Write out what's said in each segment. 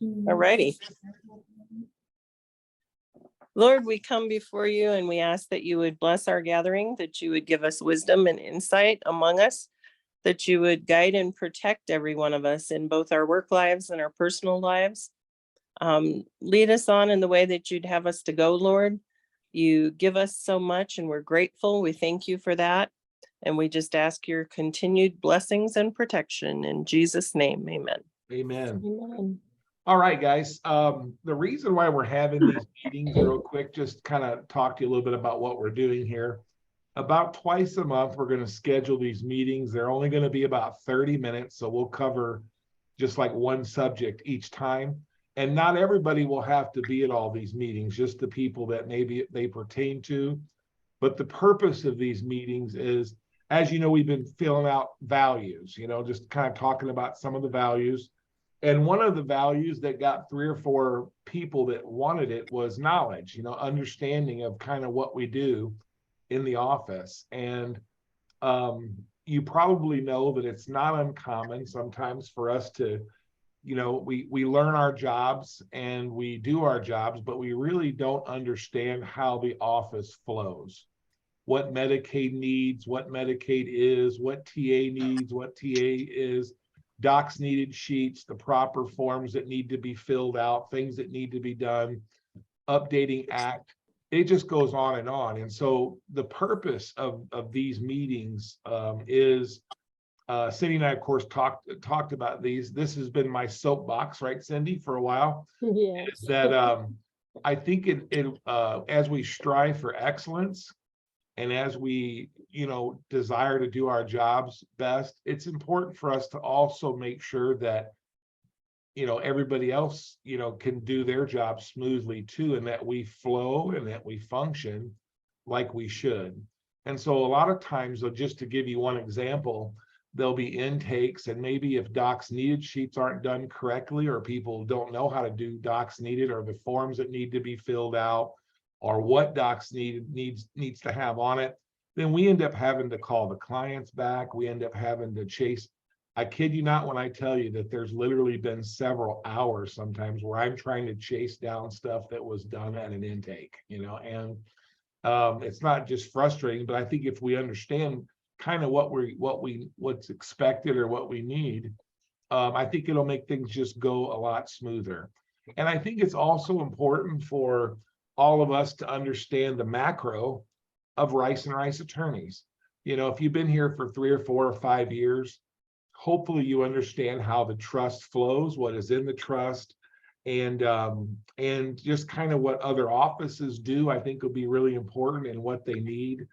All righty. Lord, we come before you and we ask that you would bless our gathering, that you would give us wisdom and insight among us, that you would guide and protect every one of us in both our work lives and our personal lives. Lead us on in the way that you'd have us to go, Lord. You give us so much and we're grateful. We thank you for that. And we just ask your continued blessings and protection in Jesus' name. Amen. Amen. Amen. All right, guys. The reason why we're having these meetings real quick, just kind of talk to you a little bit about what we're doing here. About twice a month, we're going to schedule these meetings. They're only going to be about 30 minutes. So we'll cover just like one subject each time. And not everybody will have to be at all these meetings, just the people that maybe they pertain to. But the purpose of these meetings is, as you know, we've been filling out values, just kind of talking about some of the values. And one of the values that got 3 or 4 people that wanted it was knowledge, understanding of kind of what we do in the office. And you probably know that it's not uncommon sometimes for us to, we learn our jobs and we do our jobs, but we really don't understand how the office flows, what Medicaid needs, what Medicaid is, what TA needs, what TA is. Docs needed sheets, the proper forms that need to be filled out, things that need to be done, updating ACT. It just goes on. And so the purpose of these meetings is, Cindy and I, of course, talked about these. This has been my soapbox, right, Cindy, for a while. Yes. Is that I think as we strive for excellence, and as we, desire to do our jobs best, it's important for us to also make sure that, everybody else, can do their job smoothly too, and that we flow and that we function like we should. And so a lot of times, just to give you one example, there'll be intakes, and maybe if docs needed sheets aren't done correctly, or people don't know how to do docs needed, or the forms that need to be filled out, or what docs needs to have on it, then we end up having to call the clients back. We end up having to chase. I kid you not when I tell you that there's literally been several hours sometimes where I'm trying to chase down stuff that was done at an intake, and it's not just frustrating, but I think if we understand kind of what's expected or what we need, I think it'll make things just go a lot smoother. And I think it's also important for all of us to understand the macro of Rice and Rice attorneys. If you've been here for 3 or 4 or 5 years, hopefully you understand how the trust flows, what is in the trust, and just kind of what other offices do. I think will be really important and what they need,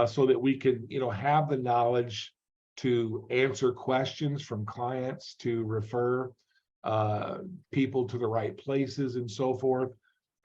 so that we can, have the knowledge to answer questions from clients, to refer people to the right places and so forth.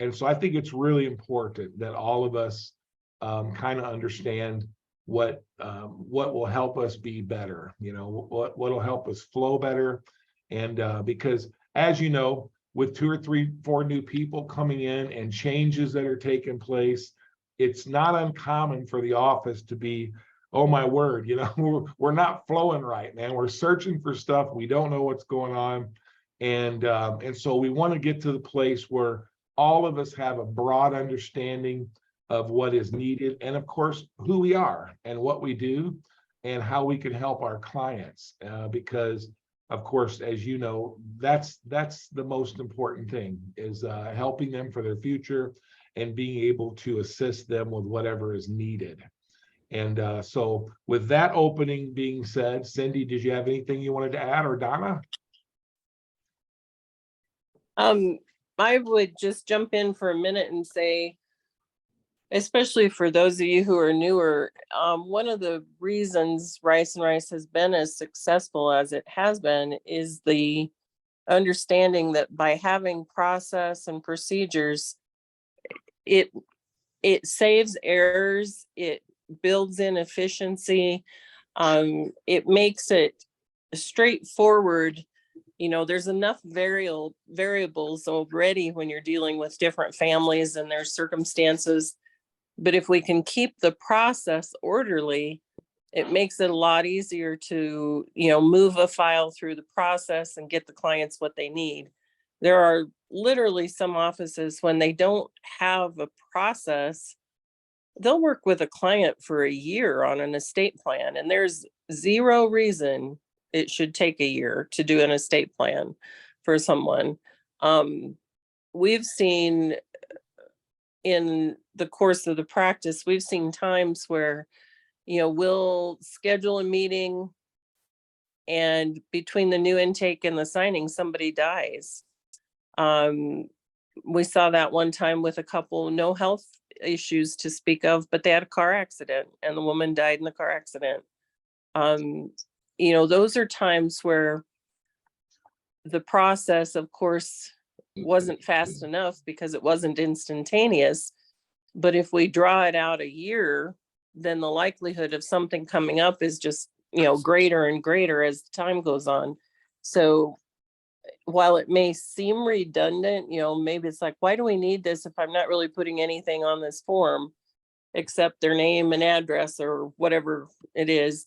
And so I think it's really important that all of us kind of understand what will help us be better, what will help us flow better. And because, as you know, with 2 or 3, 4 new people coming in and changes that are taking place, it's not uncommon for the office to be, oh my word, we're not flowing right, man. We're searching for stuff. We don't know what's going on. And so we want to get to the place where all of us have a broad understanding of what is needed, and of course, who we are and what we do and how we can help our clients. Because of course, as you know, that's the most important thing, is helping them for their future and being able to assist them with whatever is needed. And so with that opening being said, Cindy, did you have anything you wanted to add, or Donna? I would just jump in for a minute and say, especially for those of you who are newer, one of the reasons Rice and Rice has been as successful as it has been is the understanding that by having process and procedures, it saves errors, it builds in efficiency, it makes it straightforward. There's enough variables already when you're dealing with different families and their circumstances. But if we can keep the process orderly, it makes it a lot easier to, move a file through the process and get the clients what they need, There are literally some offices when they don't have a process, they'll work with a client for a year on an estate plan, and there's zero reason it should take a year to do an estate plan for someone. We've seen in the course of the practice, we've seen times where, we'll schedule a meeting and between the new intake and the signing, somebody dies. We saw that one time with a couple, no health issues to speak of, but they had a car accident and the woman died in the car accident. Those are times where the process, of course, wasn't fast enough because it wasn't instantaneous. But if we draw it out a year, then the likelihood of something coming up is just, greater and greater as time goes on. So while it may seem redundant, maybe it's like, why do we need this if I'm not really putting anything on this form except their name and address or whatever it is?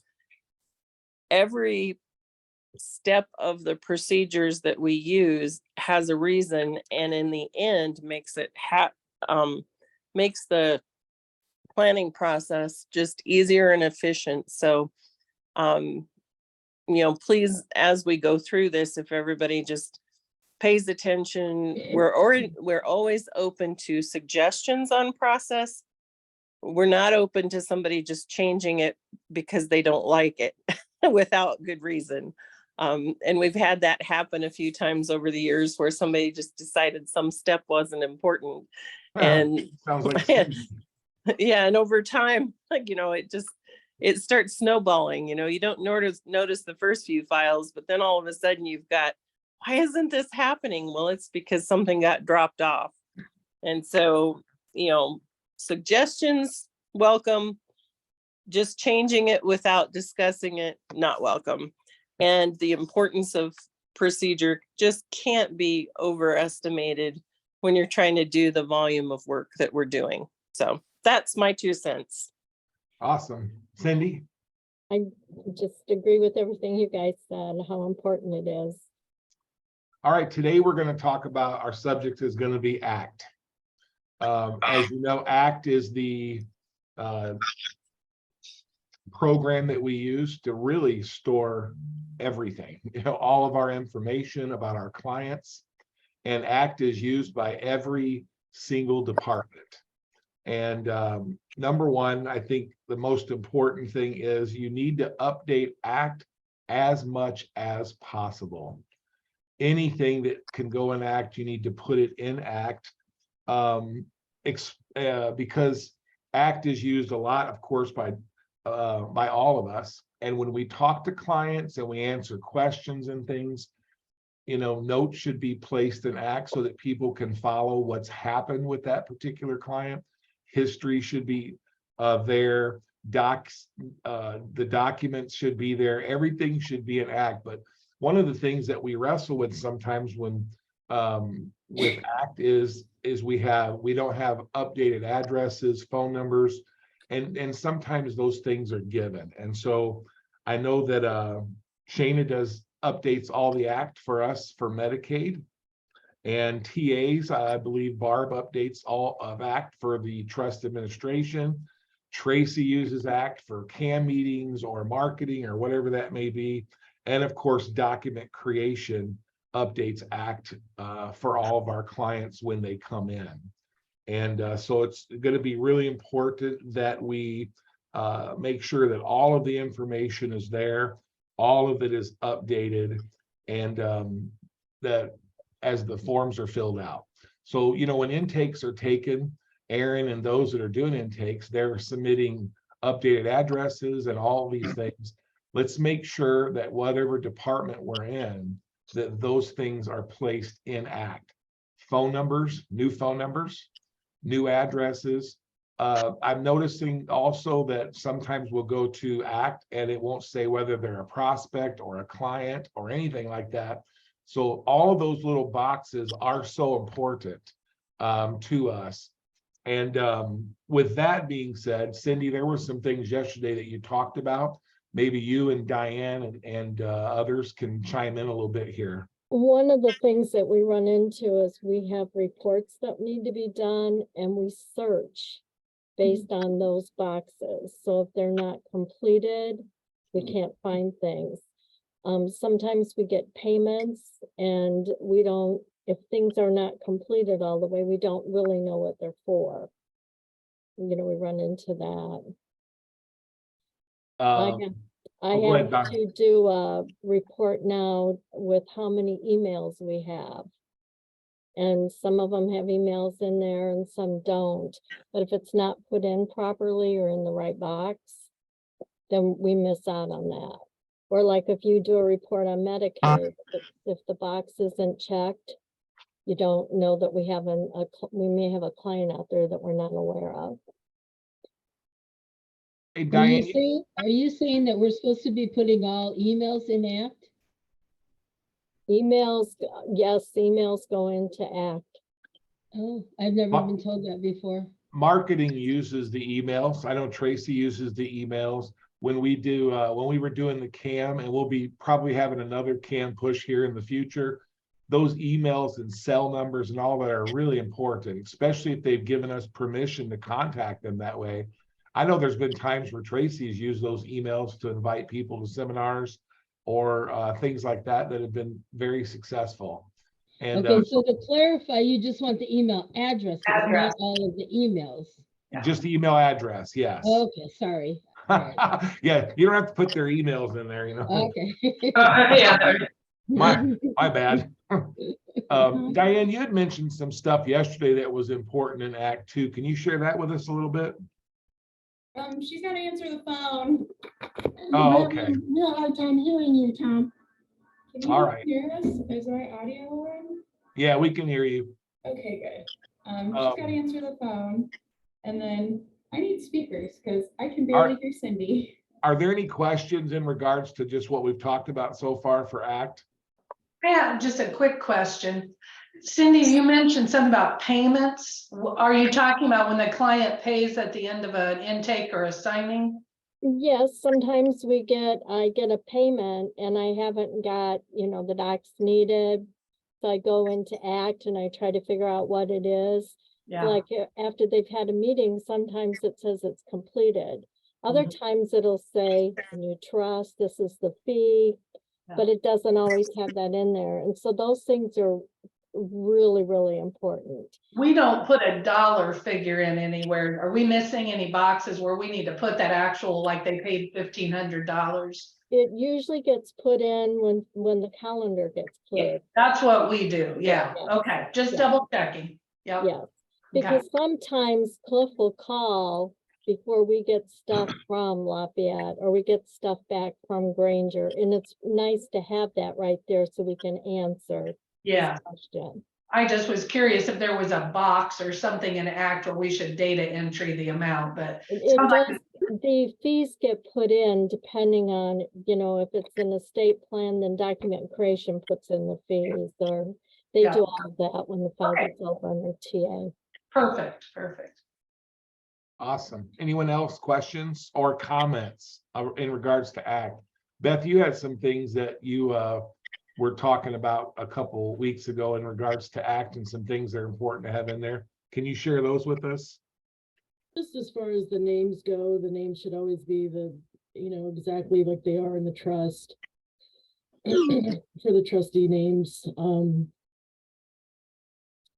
Every step of the procedures that we use has a reason, and in the end makes it makes the planning process just easier and efficient. So please, as we go through this, if everybody just pays attention, we're always open to suggestions on process. We're not open to somebody just changing it because they don't like it without good reason. And we've had that happen a few times over the years where somebody just decided some step wasn't important. And sounds like yeah, and over time, it starts snowballing. You don't notice the first few files, but then all of a sudden you've got, why isn't this happening? Well, it's because something got dropped off. And so, suggestions, welcome. Just changing it without discussing it, not welcome. And the importance of procedure just can't be overestimated when you're trying to do the volume of work that we're doing. So that's my 2 cents. Awesome. Cindy? I just agree with everything you guys said, how important it is. All right, today we're going to talk about, our subject is going to be ACT. As you know, ACT is the program that we use to really store everything, all of our information about our clients. And ACT is used by every single department. And number one, I think the most important thing is you need to update ACT as much as possible. Anything that can go in ACT, you need to put it in ACT, because ACT is used a lot, of course, by all of us. And when we talk to clients and we answer questions and things, notes should be placed in ACT so that people can follow what's happened with that particular client. History should be there. The documents should be there. Everything should be in ACT. But one of the things that we wrestle with sometimes when with ACT is we don't have updated addresses, phone numbers, and sometimes those things are given. And so I know that Shana updates all the ACT for us for Medicaid. And TAs, I believe Barb updates all of ACT for the trust administration. Tracy uses ACT for CAM meetings or marketing or whatever that may be. And of course, document creation updates ACT for all of our clients when they come in. And so it's going to be really important that we make sure that all of the information is there, all of it is updated, and that as the forms are filled out. So, when intakes are taken, Aaron and those that are doing intakes, they're submitting updated addresses and all these things. Let's make sure that whatever department we're in, that those things are placed in ACT. Phone numbers, new addresses. I'm noticing also that sometimes we'll go to ACT and it won't say whether they're a prospect or a client or anything like that. So all of those little boxes are so important to us. And with that being said, Cindy, there were some things yesterday that you talked about. Maybe you and Diane and others can chime in a little bit here. One of the things that we run into is we have reports that need to be done and we search based on those boxes. So if they're not completed, we can't find things. Sometimes we get payments and we don't, if things are not completed all the way, we don't really know what they're for. You know, we run into that. I Um, have, I oh, go ahead, have Doc. to do a report now with how many emails we have. And some of them have emails in there and some don't. But if it's not put in properly or in the right box, then we miss out on that. Or like if you do a report on Medicaid, if the box isn't checked, you don't know that we have we may have a client out there that we're not aware of. Hey, Are Diane, you saying that we're supposed to be putting all emails in ACT? Emails, yes, emails go into ACT. Oh, I've never Ma- been told that before. marketing uses the emails. I know Tracy uses the emails. When we were doing the CAM, and we'll be probably having another CAM push here in the future, those emails and cell numbers and all that are really important, especially if they've given us permission to contact them that way. I know there's been times where Tracy's used those emails to invite people to seminars or things like that that have been very successful. And Okay, so to clarify, you just want the email addresses, Address. not all of the emails. just the email address, yes. Okay, sorry. All right. Yeah, you don't have to put their emails in there, you know. Okay. Yeah. My bad. Diane, you had mentioned some stuff yesterday that was important in Act 2. Can you share that with us a little bit? She's got to answer the phone. Oh, We're okay. having a real hard time hearing you, Tom. Can you All right. hear us? Is my audio on? Yeah, we can hear you. Okay, good. She's got to answer the phone. And then I need speakers because I can barely hear Cindy. Are there any questions in regards to just what we've talked about so far for ACT? I have just a quick question. Cindy, you mentioned something about payments. Are you talking about when the client pays at the end of an intake or a signing? Yes, sometimes I get a payment and I haven't got, you know, the docs needed. So I go into ACT and I try to figure out what it is. Yeah, Like after they've had a meeting, sometimes it says it's completed. Other times it'll say new trust, this is the fee, but it doesn't always have that in there. And so those things are really, really important. we don't put a dollar figure in anywhere. Are we missing any boxes where we need to put that actual, like they paid $1,500? It usually gets put in when the calendar gets Yeah, cleared. that's what we do. Yeah, Yeah. okay, just Yeah. double checking. Yep. Yes, because sometimes Cliff will call before we get stuff from Lafayette or we get stuff back from Granger. And it's nice to have that right there so we can answer Yeah. his question. I just was curious if there was a box or something in ACT where we should data entry the amount, but The fees get put in depending on, you know, if it's an estate plan, then document creation puts in the fees, or they Yeah. do all of that when the file Okay. gets over under TA. perfect, perfect. Awesome. Anyone else questions or comments in regards to ACT? Beth, you had some things that you were talking about a couple weeks ago in regards to ACT and some things that are important to have in there. Can you share those with us? Just as far as the names go, the names should always be exactly like they are in the trust for the trustee names.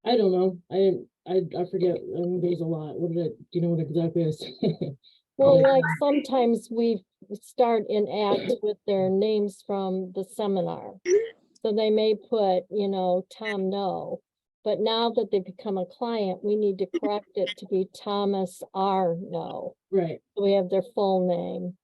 I don't know. I forget. There's a lot. Do you know what exactly I said? Well, like sometimes we start in ACT with their names from the seminar. So they may put, you know, Tom No, but now that they become a client, we need to correct it to be Thomas R. No. Right. So we have their full name.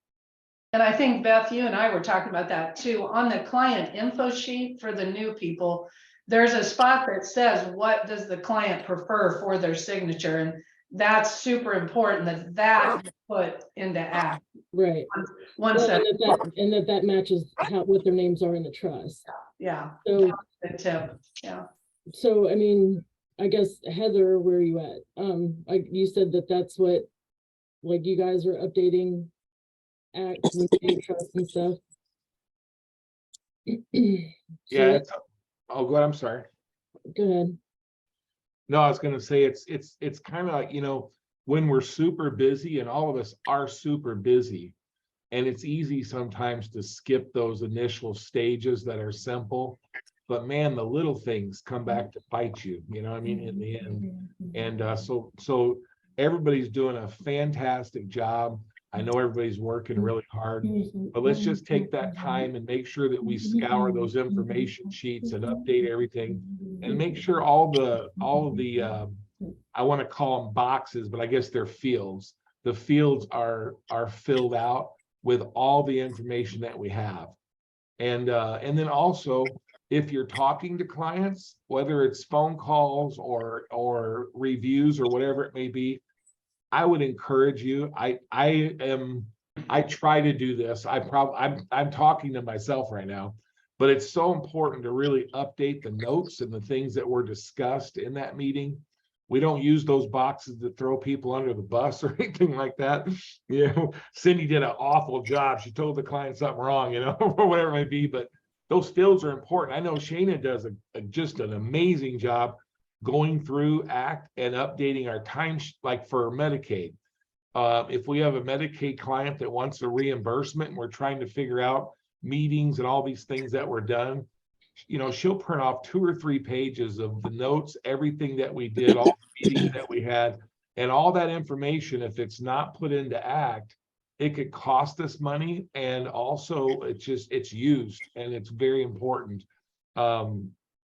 And I think Beth, you and I were talking about that too. On the client info sheet for the new people, there's a spot that says, what does the client prefer for their signature? And that's super important that is put into ACT. Right. One Well, second. and that matches what their names are in the trust. Yeah, So the tip. Yeah. So I mean, I guess Heather, where are you at? You said that's what, like, you guys are updating ACT with your trust and stuff. Yeah, Oh, go ahead, I'm sorry. Go ahead. No, I was gonna say it's kind of, you know, when we're super busy, and all of us are super busy, and it's easy sometimes to skip those initial stages that are simple. But man, the little things come back to bite you, you know what I mean, in the end. And so everybody's doing a fantastic job. I know everybody's working really hard, but let's just take that time and make sure that we scour those information sheets and update everything, and make sure all of the I want to call them boxes, but I guess they're fields. The fields are filled out with all the information that we have. And then also, if you're talking to clients, whether it's phone calls or reviews or whatever it may be, I would encourage you. I try to do this. I'm talking to myself right now, but it's so important to really update the notes and the things that were discussed in that meeting. We don't use those boxes to throw people under the bus or anything like that. You know, Cindy did an awful job. She told the client something wrong, you know, or whatever it may be, but those fields are important. I know Shayna does just an amazing job going through ACT and updating our time, like for Medicaid. If we have a Medicaid client that wants a reimbursement and we're trying to figure out meetings and all these things that were done, you know, she'll print off 2 or 3 pages of the notes, everything that we did, all the meetings that we had, and all that information. If it's not put into ACT, it could cost us money, and also it's used, and it's very important.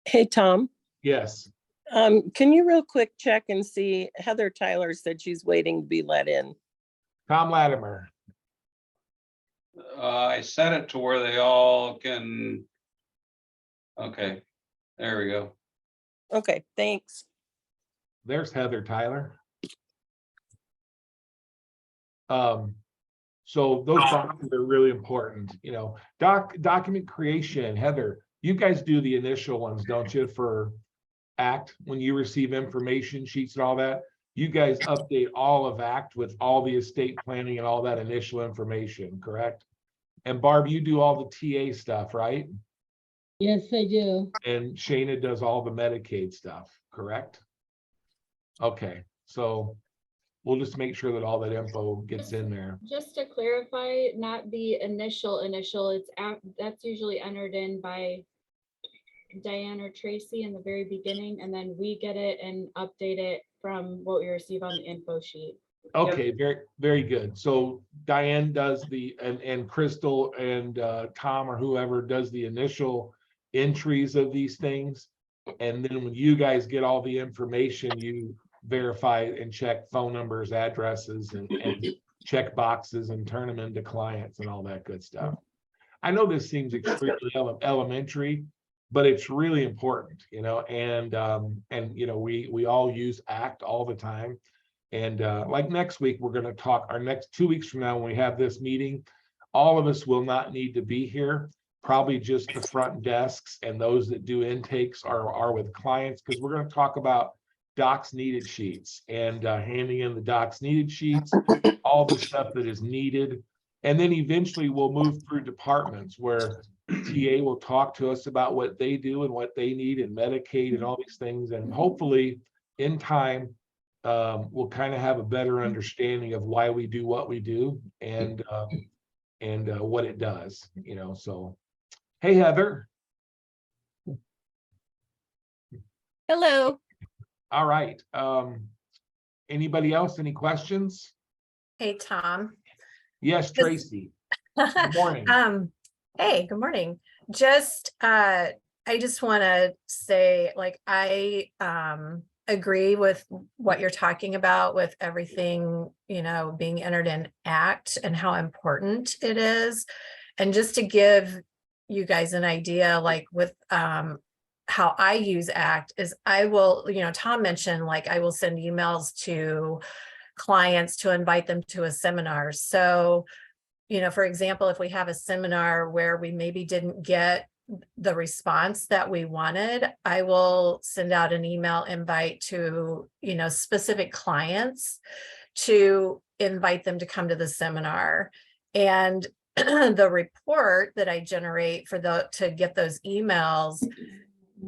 Hey, Tom, Yes. can you real quick check and see, Heather Tyler said she's waiting to be let in. Tom Latimer. I set it to where they all can. Okay, there we go. Okay, thanks. There's Heather Tyler. So those boxes are really important, you know. Document creation, Heather, you guys do the initial ones, don't you, for ACT? When you receive information sheets and all that, you guys update all of ACT with all the estate planning and all that initial information, correct? And Barb, you do all the TA stuff, right? Yes, I do. And Shayna does all the Medicaid stuff, correct? Okay, so we'll just make sure that all that info gets in there. Just to clarify, not the initial, it's that's usually entered in by Diane or Tracy in the very beginning, and then we get it and update it from what we receive on the info sheet. Okay, very good. So Diane does and Crystal and Tom or whoever does the initial entries of these things. And then when you guys get all the information, you verify and check phone numbers, addresses, and check boxes and turn them into clients and all that good stuff. I know this seems extremely elementary, but it's really important, you know, and you know, we all use ACT all the time. And like next week, we're going to talk, our next 2 weeks from now, when we have this meeting, all of us will not need to be here. Probably just the front desks and those that do intakes are with clients, because we're going to talk about docs needed sheets and handing in the docs needed sheets, all the stuff that is needed. And then eventually we'll move through departments where TA will talk to us about what they do and what they need in Medicaid and all these things. And hopefully in time, we'll kind of have a better understanding of why we do what we do and what it does, you know. So, hey, Heather. Hello. All right. Anybody else? Any questions? Hey, Tom. Yes, Tracy. Good morning. Hey, good morning. Just, I just want to say, like, I agree with what you're talking about with everything, you know, being entered in ACT and how important it is. And just to give you guys an idea, like with how I use ACT is I will, you know, Tom mentioned, like, I will send emails to clients to invite them to a seminar. So, you know, for example, if we have a seminar where we maybe didn't get the response that we wanted, I will send out an email invite to, you know, specific clients to invite them to come to the seminar. And the report that I generate for to get those emails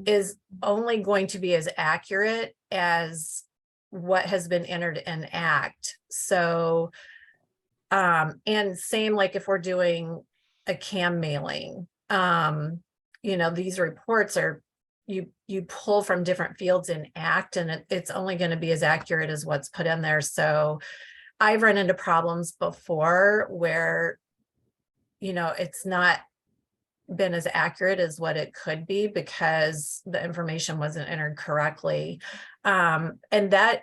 is only going to be as accurate as what has been entered in ACT. So, and same like if we're doing a CAM mailing, you know, these reports are, you pull from different fields in ACT, and it's only going to be as accurate as what's put in there. So I've run into problems before where, you know, it's not been as accurate as what it could be because the information wasn't entered correctly. And that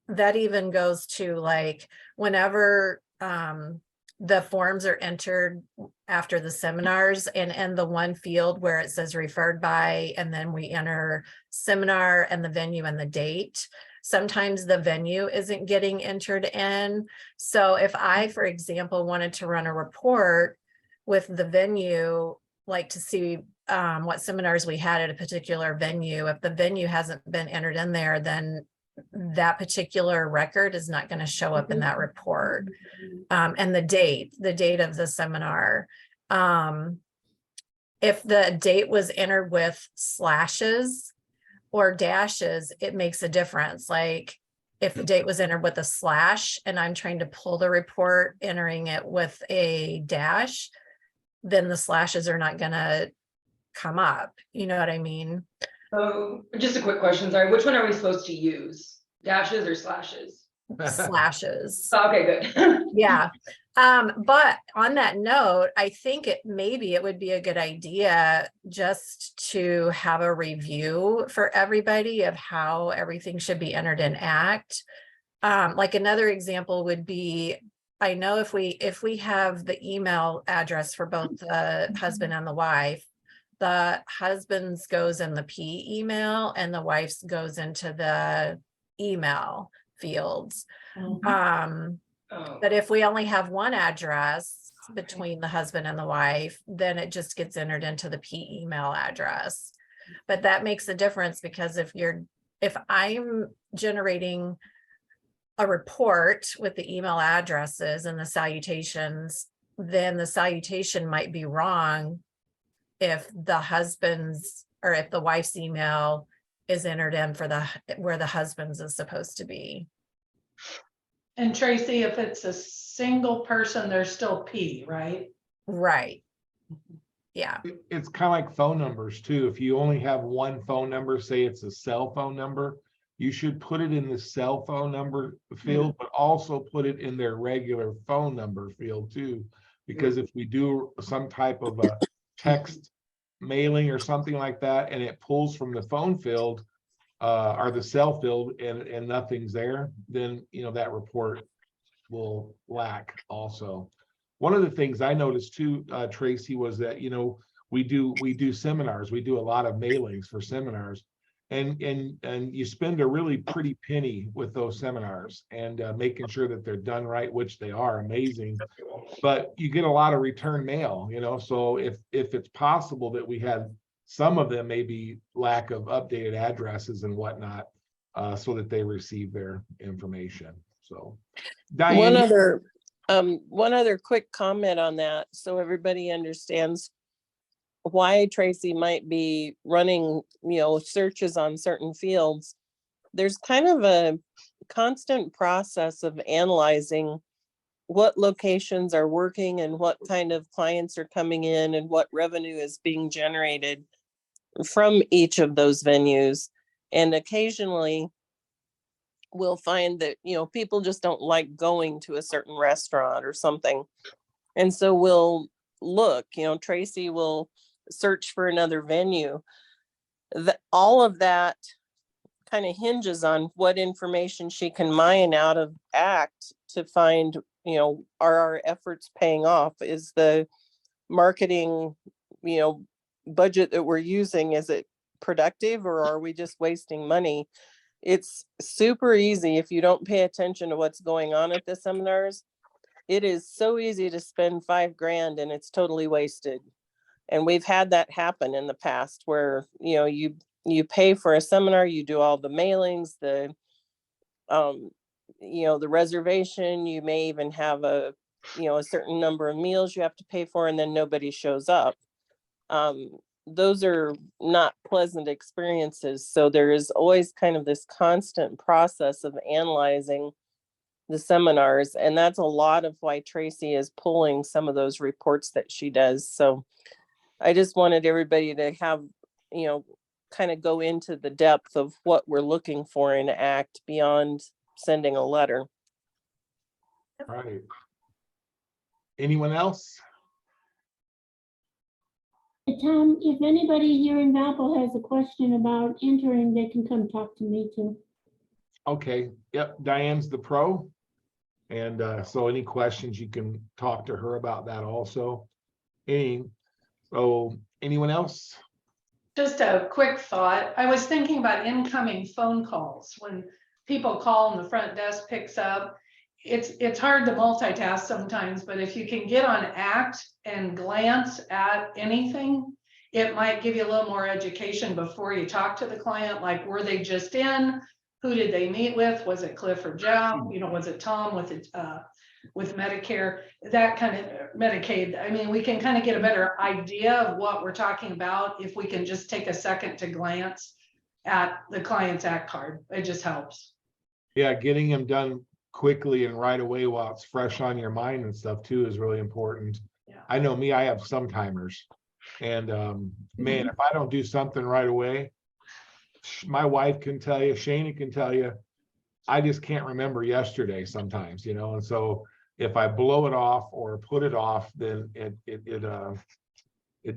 even goes to like whenever the forms are entered after the seminars, and in the one field where it says referred by, and then we enter seminar and the venue and the date, sometimes the venue isn't getting entered in. So if I, for example, wanted to run a report with the venue, like to see what seminars we had at a particular venue, if the venue hasn't been entered in there, then that particular record is not going to show up in that report. And the date of the seminar. If the date was entered with slashes or dashes, it makes a difference. Like if the date was entered with a slash and I'm trying to pull the report, entering it with a dash, then the slashes are not gonna come up. You know what I mean? So just a quick question, sorry, which one are we supposed to use? Dashes or slashes? Slashes. Okay, good. Yeah. But on that note, I think maybe it would be a good idea just to have a review for everybody of how everything should be entered in ACT. Like another example would be, I know if we have the email address for both the husband and the wife, the husband's goes in the P email and the wife's goes into the email fields. But if we only have one address between the husband and the wife, then it just gets entered into the P email address. But that makes a difference because if I'm generating a report with the email addresses and the salutations, then the salutation might be wrong if the husband's or if the wife's email is entered in for where the husband's is supposed to be. And Tracy, if it's a single person, there's still P, right? Right. Yeah. It's kind of like phone numbers too. If you only have one phone number, say it's a cell phone number, you should put it in the cell phone number field, but also put it in their regular phone number field too. Because if we do some type of a text mailing or something like that, and it pulls from the phone field or the cell field and nothing's there, then, you know, that report will lack also. One of the things I noticed too, Tracy, was that, you know, we do seminars, we do a lot of mailings for seminars, and you spend a really pretty penny with those seminars and making sure that they're done right, which they are amazing, but you get a lot of return mail, you know. So if it's possible that we had some of them maybe lack of updated addresses and whatnot, so that they receive their information. So Diane, one other quick comment on that, so everybody understands why Tracy might be running, you know, searches on certain fields. There's kind of a constant process of analyzing what locations are working and what kind of clients are coming in and what revenue is being generated from each of those venues. And occasionally we'll find that, you know, people just don't like going to a certain restaurant or something. And so we'll look, you know, Tracy will search for another venue. All of that kind of hinges on what information she can mine out of ACT to find, you know, are our efforts paying off? Is the marketing, you know, budget that we're using, is it productive, or are we just wasting money? It's super easy if you don't pay attention to what's going on at the seminars. It is so easy to spend $5,000 and it's totally wasted. And we've had that happen in the past where, you know, you pay for a seminar, you do all the mailings, the you know, the reservation, you may even have a, you know, a certain number of meals you have to pay for, and then nobody shows up. those are not pleasant experiences. So there is always kind of this constant process of analyzing the seminars. And that's a lot of why Tracy is pulling some of those reports that she does. So I just wanted everybody to have, kind of go into the depth of what we're looking for in ACT beyond sending a letter. Right. Anyone else? Hey, Tom, if anybody here in Valpo has a question about entering, they can come talk to me too. Okay, yep, Diane's the pro. And so any questions, you can talk to her about that also. So anyone else? Just a quick thought. I was thinking about incoming phone calls. When people call and the front desk picks up, it's hard to multitask sometimes, but if you can get on ACT and glance at anything, it might give you a little more education before you talk to the client, like, were they just in? Who did they meet with? Was it Cliff or Jeff? Was it Tom with Medicare, that kind of Medicaid? I mean, we can kind of get a better idea of what we're talking about if we can just take a second to glance at the client's ACT card. It just helps. Yeah, getting them done quickly and right away while it's fresh on your mind and stuff too is really important. Yeah. I know me, I have some timers, and man, if I don't do something right away, my wife can tell you, Shana can tell you, I just can't remember yesterday sometimes, and so if I blow it off or put it off, then it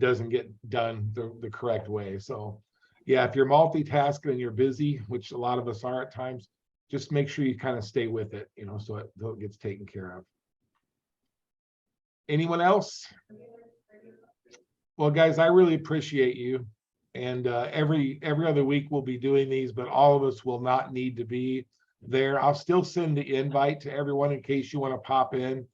doesn't get done the correct way. So yeah, if you're multitasking and you're busy, which a lot of us are at times, just make sure you kind of stay with it, so it gets taken care of. Anyone else? Well, guys, I really appreciate you. And every other week we'll be doing these, but all of us will not need to be there. I'll still send the invite to everyone in case you want to pop in.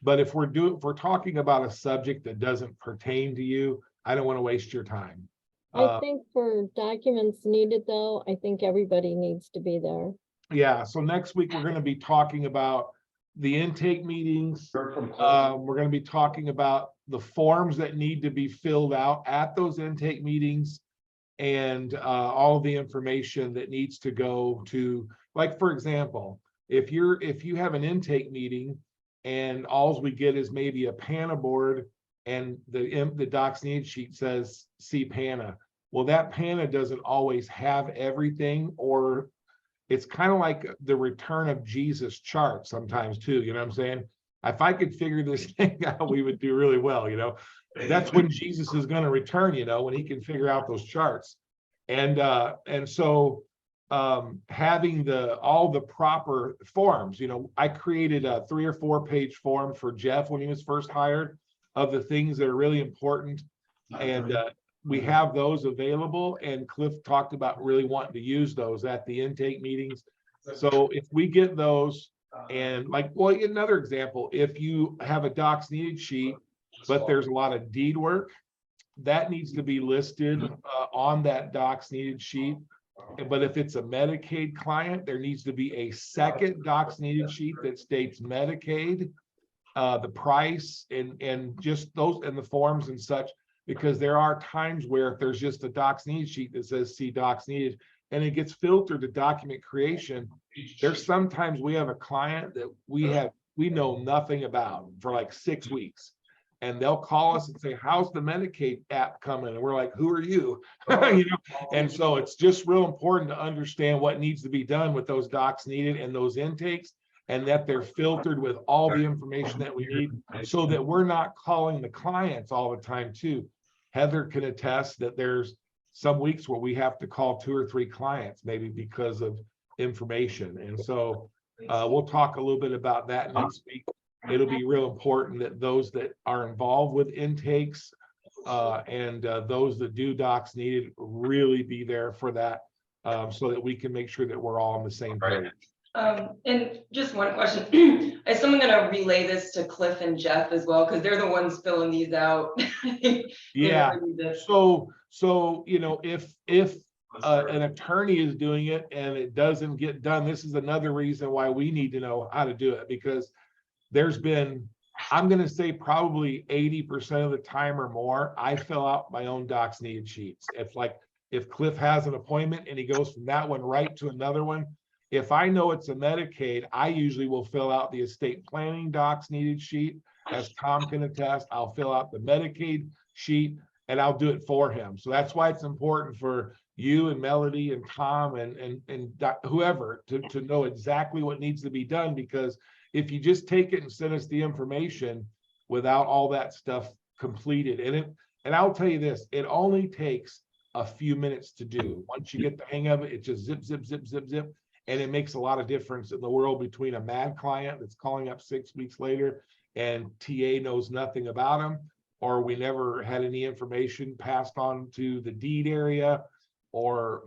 But if we're talking about a subject that doesn't pertain to you, I don't want to waste your time. I think for documents needed though, I think everybody needs to be there. Yeah, so next week we're going to be talking about the intake meetings. We're going to be talking about the forms that need to be filled out at those intake meetings, and all the information that needs to go to, like, for example, if you have an intake meeting and all we get is maybe a PANA board and the docs need sheet says see PANA. Well, that PANA doesn't always have everything, or it's kind of like the return of Jesus chart sometimes too, you know what I'm saying? If I could figure this thing out, we would do really well, That's when Jesus is going to return, when he can figure out those charts. And so having all the proper forms, I created a 3 or 4 page form for Jeff when he was first hired of the things that are really important. And we have those available, and Cliff talked about really wanting to use those at the intake meetings. So if we get those, and another example, if you have a docs needed sheet, but there's a lot of deed work, that needs to be listed on that docs needed sheet. But if it's a Medicaid client, there needs to be a second docs needed sheet that states Medicaid, the price, and just those, and the forms and such, because there are times where if there's just a docs needed sheet that says see docs needed and it gets filtered to document creation, there's sometimes we have a client that we know nothing about for like 6 weeks, and they'll call us and say, how's the Medicaid app coming? And we're like, who are you? And so it's just real important to understand what needs to be done with those docs needed and those intakes, and that they're filtered with all the information that we need, so that we're not calling the clients all the time too. Heather can attest that there's some weeks where we have to call 2 or 3 clients, maybe because of information. And so we'll talk a little bit about that next week. It'll be real important that those that are involved with intakes and those that do docs needed really be there for that, so that we can make sure that we're all on the same page. And just one question, is someone gonna relay this to Cliff and Jeff as well? Because they're the ones filling these out. Yeah, so if an attorney is doing it and it doesn't get done, this is another reason why we need to know how to do it, because there's been I'm gonna say probably 80% of the time or more, I fill out my own docs needed sheets. If Cliff has an appointment and he goes from that one right to another one, if I know it's a Medicaid, I usually will fill out the estate planning docs needed sheet. As Tom can attest, I'll fill out the Medicaid sheet and I'll do it for him. So that's why it's important for you and Melody and Tom and whoever to know exactly what needs to be done, because if you just take it and send us the information without all that stuff completed, and I'll tell you this, it only takes a few minutes to do. Once you get the hang of it, it just zip, zip, zip, zip, zip. And it makes a lot of difference in the world between a mad client that's calling up 6 weeks later and TA knows nothing about him, or we never had any information passed on to the deed area or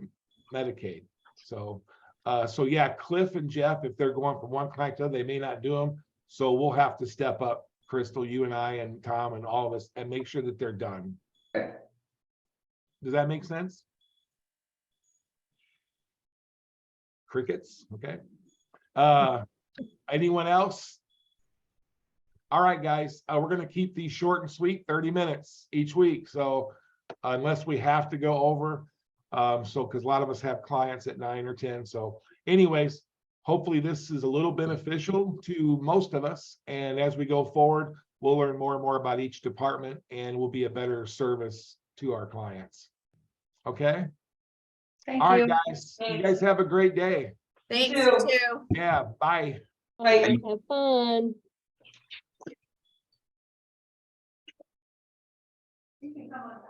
Medicaid. So yeah, Cliff and Jeff, if they're going from one client to another, they may not do them. So we'll have to step up, Crystal, you and I and Tom and all of us, and make sure that they're done. Does that make sense? Crickets, okay. Anyone else? All right, guys, we're gonna keep these short and sweet, 30 minutes each week. So unless we have to go over, because a lot of us have clients at 9 or 10. So anyways, hopefully this is a little beneficial to most of us. And as we go forward, we'll learn more and more about each department and we'll be a better service to our clients. Okay. Thank All right, you. guys. You guys have a great day. Thanks, too. you too. Yeah, bye. Bye. Have fun. You can come on.